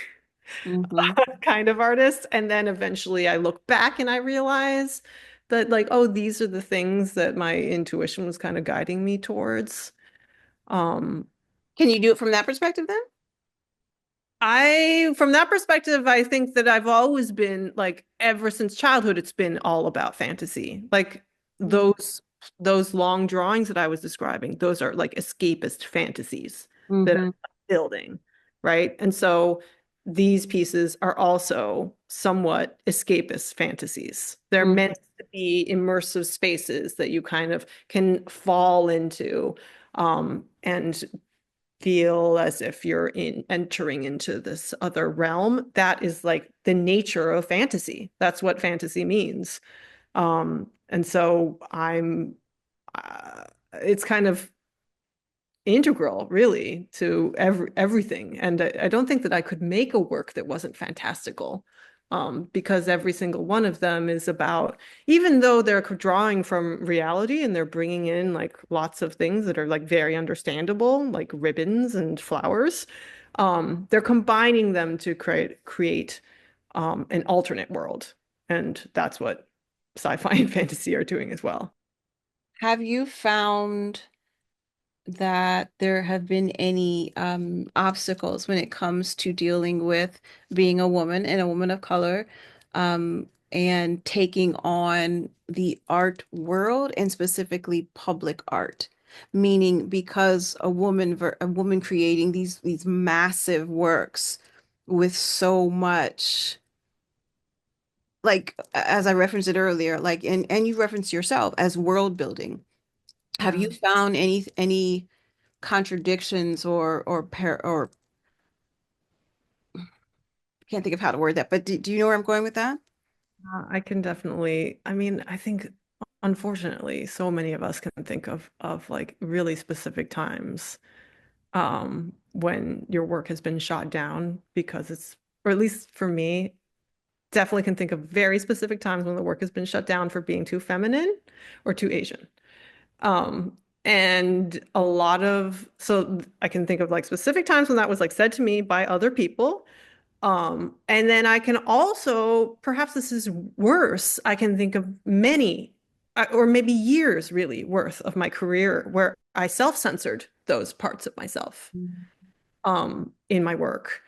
Mhm. kind of artist. And then eventually I look back and I realize that, like, oh, these are the things that my intuition was kind of guiding me towards. Um, Can you do it from that perspective then? from that perspective, I think that I've always been like, ever since childhood, it's been all about fantasy. Like Mm. those long drawings that I was describing, those are like escapist fantasies that Hmm. I'm building, right? And so these pieces are also somewhat escapist fantasies. They're Hmm. meant to be immersive spaces that you kind of can fall into, and feel as if you're in entering into this other realm. That is like the nature of fantasy. That's what fantasy means. And so it's kind of integral, really, to everything. And I don't think that I could make a work that wasn't fantastical, because every single one of them is about, even though they're drawing from reality and they're bringing in like lots of things that are like very understandable, like ribbons and flowers, they're combining them to create an alternate world, and that's what sci-fi and fantasy are doing as well. Have you found that there have been any obstacles when it comes to dealing with being a woman and a woman of color, and taking on the art world and specifically public art? Meaning, because a woman creating these massive works with so much, like as I referenced it earlier, like and you referenced yourself as world building. Have Yeah. you found any contradictions or I can't think of how to word that, but do you know where I'm going with that? I can definitely, I mean, I think unfortunately, so many of us can think of like really specific times when your work has been shot down because it's, or at least for me, definitely can think of very specific times when the work has been shut down for being too feminine or too Asian. And a lot of, so I can think of like specific times when that was like said to me by other people. And then I can also, perhaps this is worse, I can think of many, or maybe years really worth of my career where I self-censored those parts of myself in my work.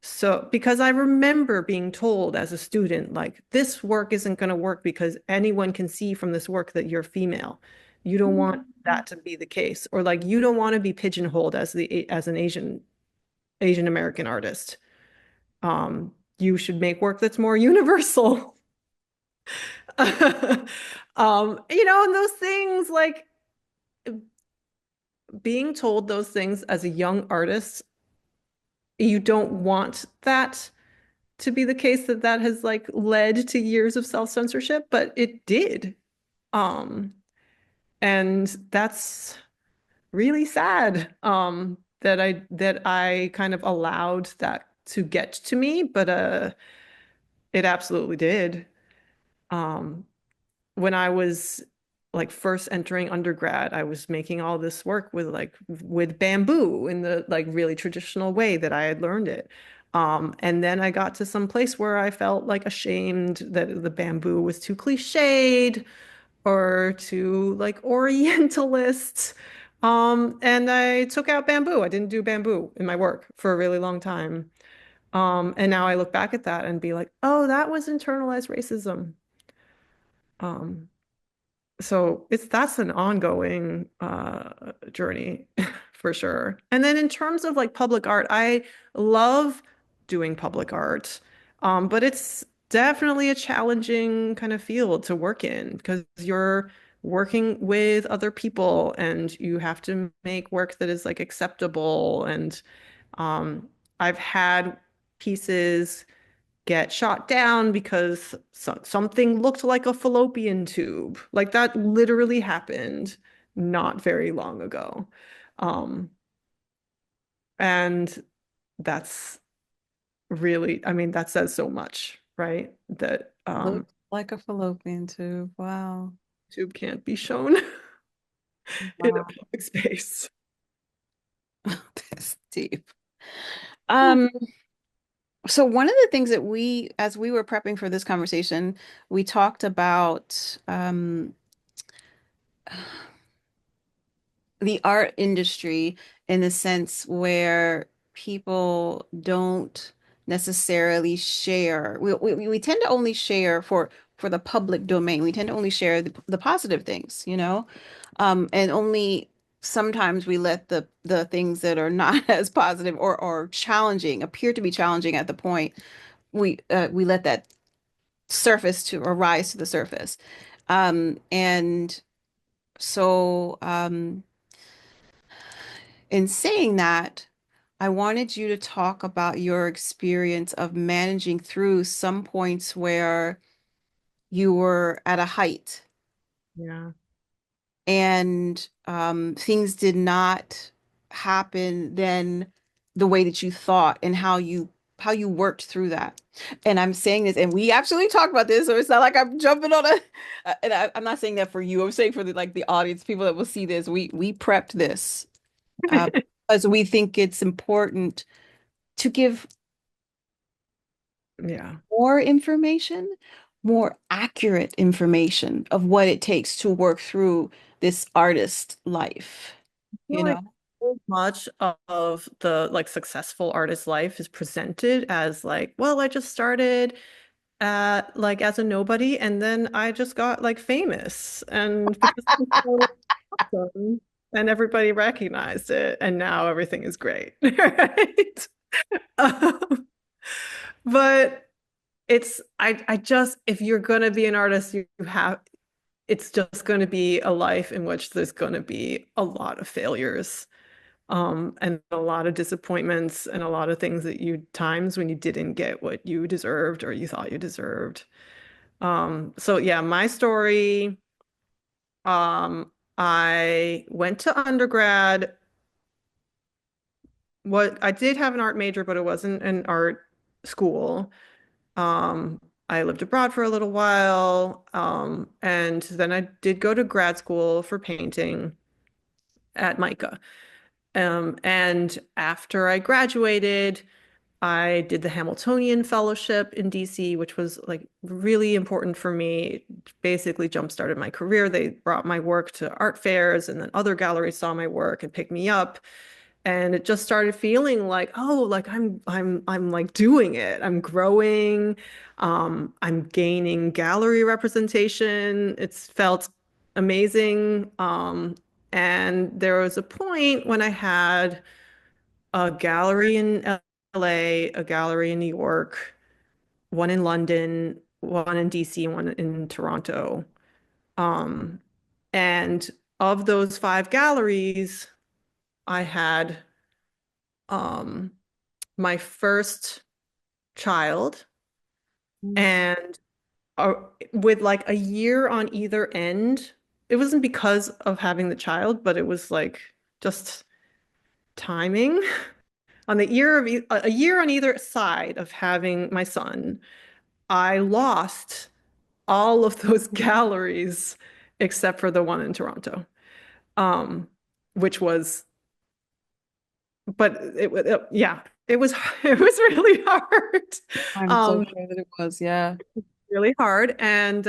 So, because I remember being told as a student, like, this work isn't going to work because anyone can see from this work that you're female. You don't want that to be the case, or like you don't want to be pigeonholed as an Asian American artist. You should make work that's more universal. And those things like being told those things as a young artist, you don't want that to be the case, that has like led to years of self-censorship, but it did. Um, and that's really sad, that I kind of allowed that to get to me, but it absolutely did. Um, when I was like first entering undergrad, I was making all this work with bamboo in the like really traditional way that I had learned it. And then I got to some place where I felt like ashamed that the bamboo was too cliched or too like orientalist. And I took out bamboo. I didn't do bamboo in my work for a really long time. And now I look back at that and be like, oh, that was internalized racism. Um, so that's an ongoing journey for sure. And then in terms of like public art, I love doing public art. But it's definitely a challenging kind of field to work in because you're working with other people and you have to make work that is like acceptable. And um, I've had pieces get shot down because something looked like a fallopian tube. Like that literally happened not very long ago. Um, and that's really, I mean, that says so much, right? That Looked like a fallopian tube. Wow. tube can't be shown in a Wow. public space. That's deep. Um, so one of the things that as we were prepping for this conversation, we talked about the art industry in the sense where people don't necessarily share. We tend to only share for the public domain. We tend to only share the positive things, you know, and only sometimes we let the things that are not as positive or challenging appear to be challenging at the point we let that surface to or rise to the surface. And so in saying that, I wanted you to talk about your experience of managing through some points where you were at a height Yeah. and things did not. happen than the way that you thought and how you worked through that. And I'm saying this, and we actually talked about this, so it's not like I'm jumping on a. And I'm not saying that for you. I'm saying for the audience, people that will see this. We prepped this uh, because we think it's important to give Yeah. more information, more accurate information of what it takes to work through this artist life, Feel you like know? so much of the like successful artist life is presented as like, well, I just started like as a nobody and then I just got like famous and because it was so awesome and everybody recognized it and now everything is great, right? Um, but I just if you're gonna be an artist, you have it's just going to be a life in which there's going to be a lot of failures, and a lot of disappointments and a lot of things that you times when you didn't get what you deserved or you thought you deserved. So yeah, my story, I went to undergrad. What I did have an art major, but it wasn't an art school. Um, I lived abroad for a little while, and then I did go to grad school for painting at MICA. And after I graduated, I did the Hamiltonian Fellowship in DC, which was like really important for me. It basically jump-started my career. They brought my work to art fairs, and then other galleries saw my work and picked me up. And it just started feeling like, oh, like I'm like doing it. I'm growing. I'm gaining gallery representation. It's felt amazing. And there was a point when I had a gallery in LA, a gallery in New York, one in London, one in DC, one in Toronto. Um, and of those five galleries, I had um, my first child, Mm. and uh, with like a year on either end. It wasn't because of having the child, but it was like just timing. On the year of a year on either side of having my son, I lost all of those galleries except for the one in Toronto, um, which was, but yeah, it was it was really hard. I'm so Um, sure that it was, yeah. really hard. And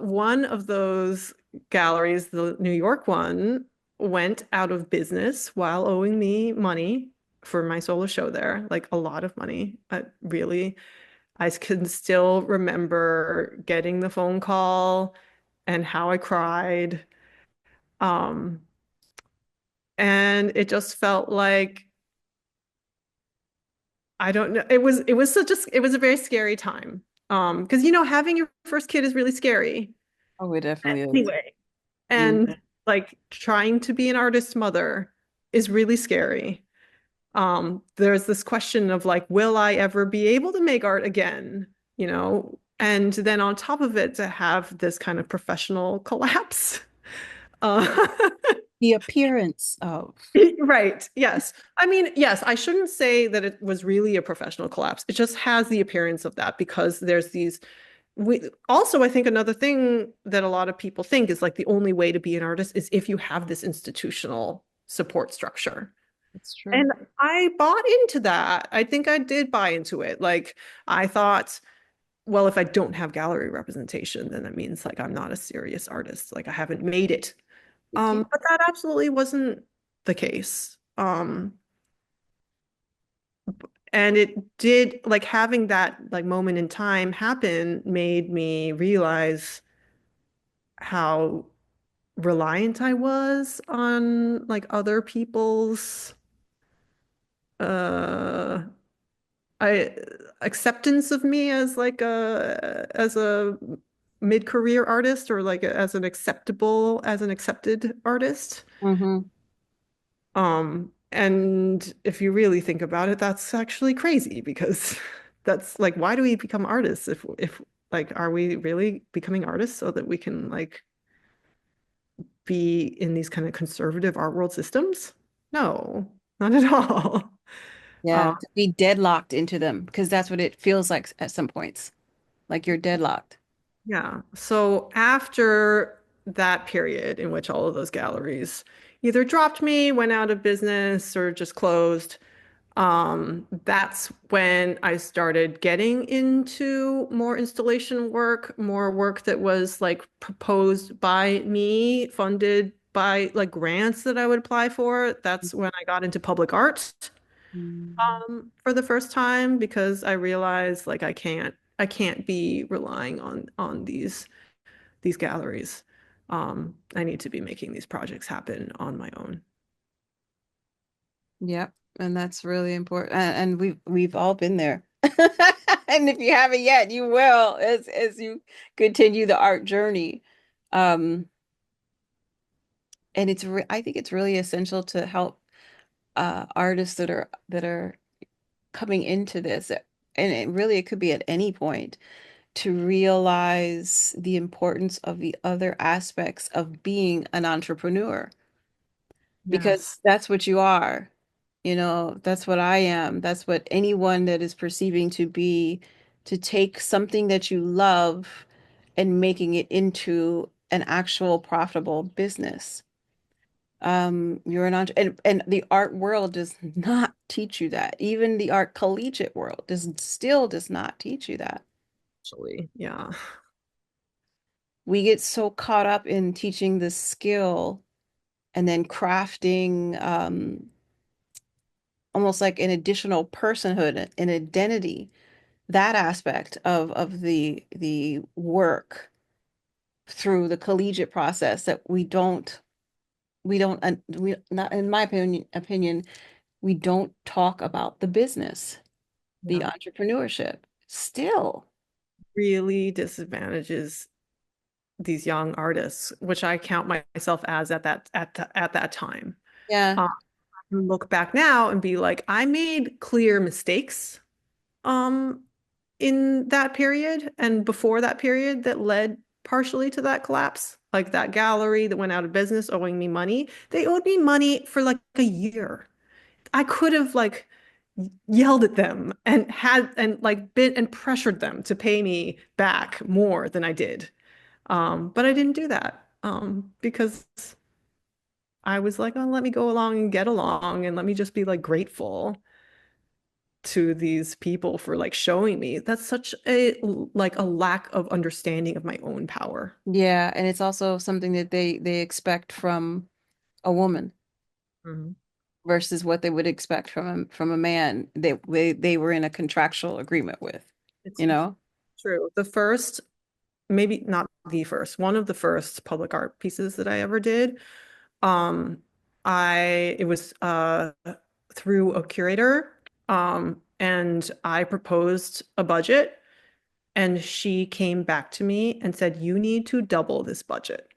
one of those galleries, the New York one, went out of business while owing me money for my solo show there, like a lot of money. Really, I can still remember getting the phone call and how I cried. Um, and it just felt like I don't know. It was such a it was a very scary time. Because having your first kid is really scary Oh, it definitely is. anyway. Mm. And like trying to be an artist mother is really scary. There's this question of like, will I ever be able to make art again? And then on top of it, to have this kind of professional collapse. Uh, The appearance of. right. Yes. I mean, yes, I shouldn't say that it was really a professional collapse. It just has the appearance of that because there's these also, I think another thing that a lot of people think is like the only way to be an artist is if you have this institutional support structure. It's true. And I bought into that. I think I did buy into it. Like I thought, well, if I don't have gallery representation, then that means like I'm not a serious artist. Like I haven't made it. You can't. But that absolutely wasn't the case. And it did like having that like moment in time happen made me realize how reliant I was on like other people's uh I acceptance of me as like a mid-career artist or like as an accepted artist. Hmm. And if you really think about it, that's actually crazy because that's like why do we become artists if like are we really becoming artists so that we can like be in these kind of conservative art world systems? No, not at all. Yeah, to be deadlocked into them because that's what it feels like at some points. Like you're deadlocked. Yeah. So after that period in which all of those galleries either dropped me, went out of business, or just closed, that's when I started getting into more installation work, more work that was like proposed by me, funded by like grants that I would apply for. That's when I got into public art, Mm. for the first time because I realized like I can't be relying on these galleries. I need to be making these projects happen on my own. Yep, and that's really important. And we've all been there. And if you haven't yet, you will as you continue the art journey. Um, and I think it's really essential to help artists that are coming into this, and it could be at any point, to realize the importance of the other aspects of being an entrepreneur, because Yes. that's what you are. That's what I am. That's what anyone that is perceiving to be, to take something that you love and making it into an actual profitable business. You're an and the art world does not teach you that. Even the art collegiate world does not teach you that. Actually, yeah. We get so caught up in teaching the skill and then crafting almost like an additional personhood, an identity, that aspect of the work through the collegiate process, that we not in my opinion, we don't talk about the business, the Yeah. entrepreneurship still. Really disadvantages these young artists, which I count myself as at that time. Yeah. I can look back now and be like, I made clear mistakes um in that period and before that period that led partially to that collapse. Like that gallery that went out of business owing me money. They owed me money for like a year. I could have like yelled at them and had and like bit and pressured them to pay me back more than I did. But I didn't do that because I was like, oh, let me go along and get along and let me just be like grateful to these people for like showing me. That's such a like a lack of understanding of my own power. Yeah, and it's also something that they expect from a woman Mhm. versus what they would expect from a man they were in a contractual agreement with, It's you know? true. The first, maybe not the first, one of the first public art pieces that I ever did. Um, it was through a curator, and I proposed a budget, and she came back to me and said, "You need to double this budget."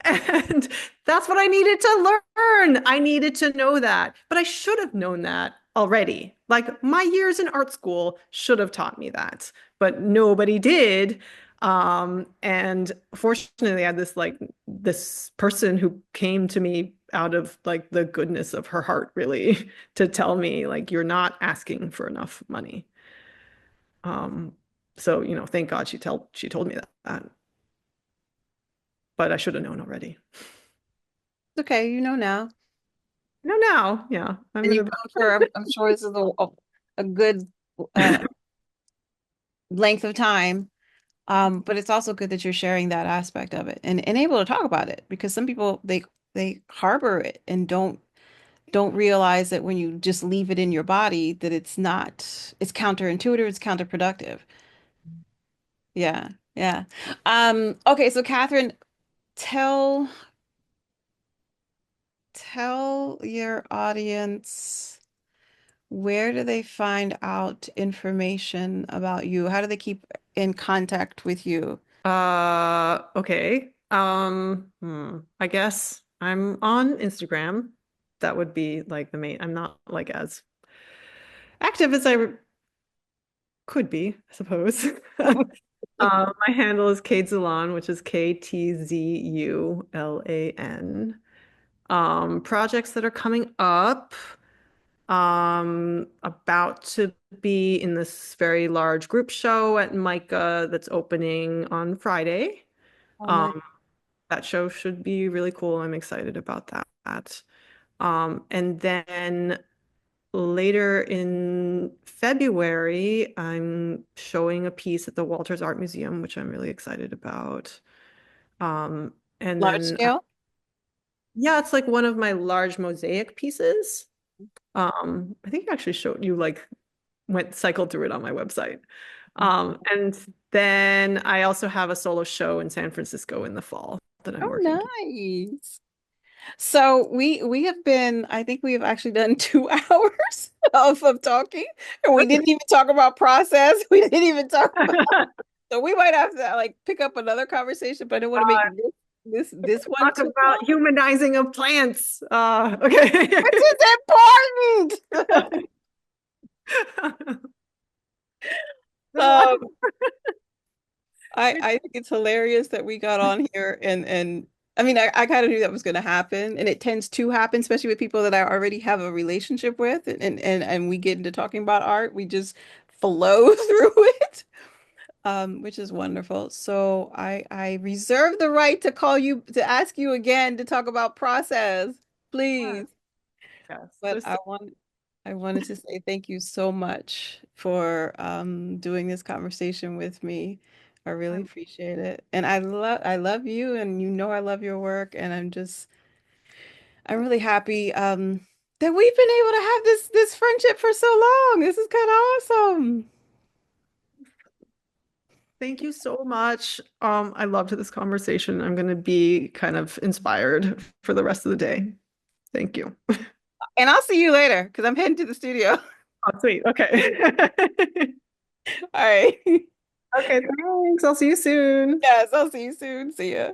And that's what I needed to learn. I needed to know that. But I should have known that already. Like my years in art school should have taught me that, but nobody did. And fortunately, I had this person who came to me out of like the goodness of her heart, really, to tell me like you're not asking for enough money. Um, so thank God she told me that, but I should have known already. It's okay, now. No, now, yeah, I'm And in you've a. known for I'm sure this is a good uh length of time. But it's also good that you're sharing that aspect of it and able to talk about it, because some people they harbor it and don't realize that when you just leave it in your body, that it's counterintuitive, it's counterproductive. Yeah, yeah. Okay, so Catherine, tell tell your audience, where do they find out information about you? How do they keep in contact with you? Okay. I guess I'm on Instagram. That would be like the main. I'm not like as active as I could be, I suppose. My handle is Katzulan, which is Ktzulan. Projects that are coming up. About to be in this very large group show at Micah that's opening on Friday. Oh, nice. Um, that show should be really cool. I'm excited about that. And then later in February, I'm showing a piece at the Walters Art Museum, which I'm really excited about. And Large then, scale? yeah, it's like one of my large mosaic pieces. I think I actually showed you like went cycled through it on my website. And then I also have a solo show in San Francisco in the fall that I'm working Oh, towards. nice. So we have been, I think we have actually done 2 hours of talking, and we didn't even talk about process. We didn't even talk about, so we might have to like pick up another conversation, but I don't want to make this one Talk too about long, humanizing of plants. Okay. which is important. Um, I think it's hilarious that we got on here and I mean I kind of knew that was going to happen, and it tends to happen, especially with people that I already have a relationship with, and we get into talking about art, we just flow through it, which is wonderful. So I reserve the right to call you to ask you again to talk about process, please. Yes. But There's so I wanted to say thank you so much for doing this conversation with me. I really I'm, appreciate it. And I love you, and you know I love your work, and I'm really happy that we've been able to have this friendship for so long. This is kind of awesome. thank you so much. I loved this conversation. I'm going to be kind of inspired for the rest of the day. Thank you. And I'll see you later because I'm heading to the studio. Oh, sweet. Okay. All right. Okay, thanks. I'll see you soon. Yes, I'll see you soon. See ya.